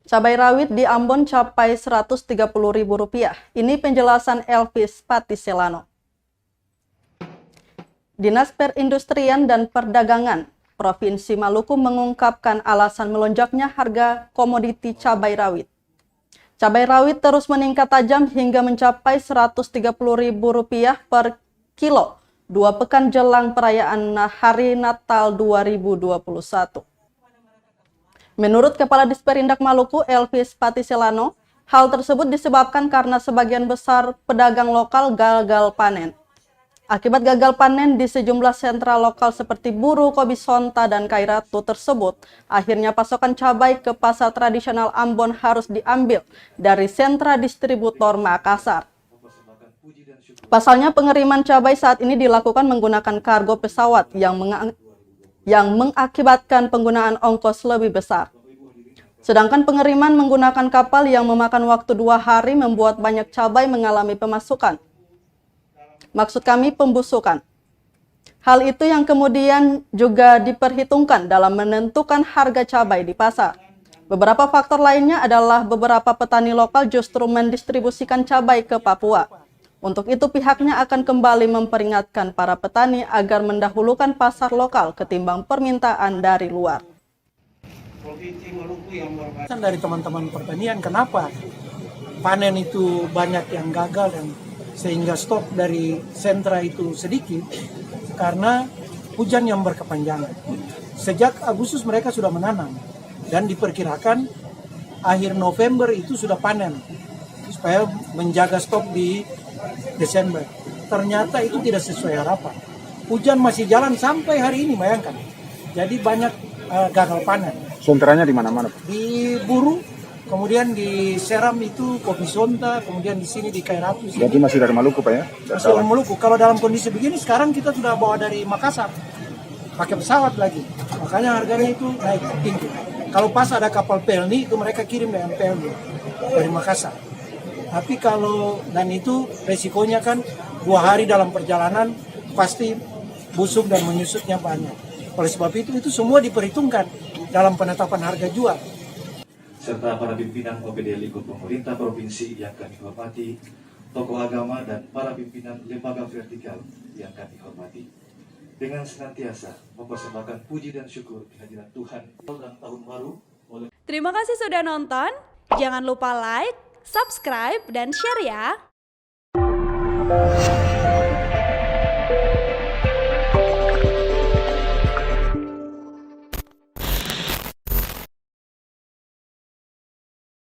Cabai rawit di Ambon capai Rp130.000. Ini penjelasan Elvis Patiselano. Dinas Perindustrian dan Perdagangan Provinsi Maluku mengungkapkan alasan melonjaknya harga komoditi cabai rawit. Cabai rawit terus meningkat tajam hingga mencapai Rp130.000 per kilo 2 pekan jelang perayaan Hari Natal 2021. Menurut Kepala Disperindak Maluku, Elvis Patiselano, hal tersebut disebabkan karena sebagian besar pedagang lokal gagal panen. Akibat gagal panen di sejumlah sentra lokal seperti Buru, Kobisonta, dan Kairatu tersebut, akhirnya pasokan cabai ke pasar tradisional Ambon harus diambil dari sentra distributor Makassar. Pasalnya pengiriman cabai saat ini dilakukan menggunakan kargo pesawat yang mengakibatkan penggunaan ongkos lebih besar. Sedangkan pengiriman menggunakan kapal yang memakan waktu 2 hari membuat banyak cabai mengalami pembusukan. Hal itu yang kemudian juga diperhitungkan dalam menentukan harga cabai di pasar. Beberapa faktor lainnya adalah beberapa petani lokal justru mendistribusikan cabai ke Papua. Untuk itu pihaknya akan kembali memperingatkan para petani agar mendahulukan pasar lokal ketimbang permintaan dari luar. Dari teman-teman pertanian, kenapa panen itu banyak yang gagal dan sehingga stok dari sentra itu sedikit? Karena hujan yang berkepanjangan. Sejak Agustus mereka sudah menanam dan diperkirakan akhir November itu sudah panen supaya menjaga stok di Desember. Ternyata itu tidak sesuai harapan. Hujan masih jalan sampai hari ini, bayangkan. Jadi banyak gagal panen. Sentranya di mana-mana? Di Buru, kemudian di Seram itu Kobisonta, kemudian di sini di Kairatu. Jadi masih dari Maluku, Pak ya? Masih dari Maluku. Kalau dalam kondisi begini sekarang kita sudah bawa dari Makassar, pakai pesawat lagi. Makanya harganya itu naik tinggi. Kalau pas ada kapal pelni itu mereka kirim dengan pelni dari Makassar. Tapi kalau dan itu resikonya kan 2 hari dalam perjalanan pasti busuk dan menyusutnya banyak. Oleh sebab itu semua diperhitungkan dalam penetapan harga jual. Serta para pimpinan OPD lingkup pemerintah provinsi yang kami hormati, tokoh agama dan para pimpinan lembaga vertikal yang kami hormati. Dengan senantiasa mempersembahkan puji dan syukur kehadiran Tuhan dan tahun baru. Terima kasih sudah nonton. Jangan lupa like, subscribe, dan share ya.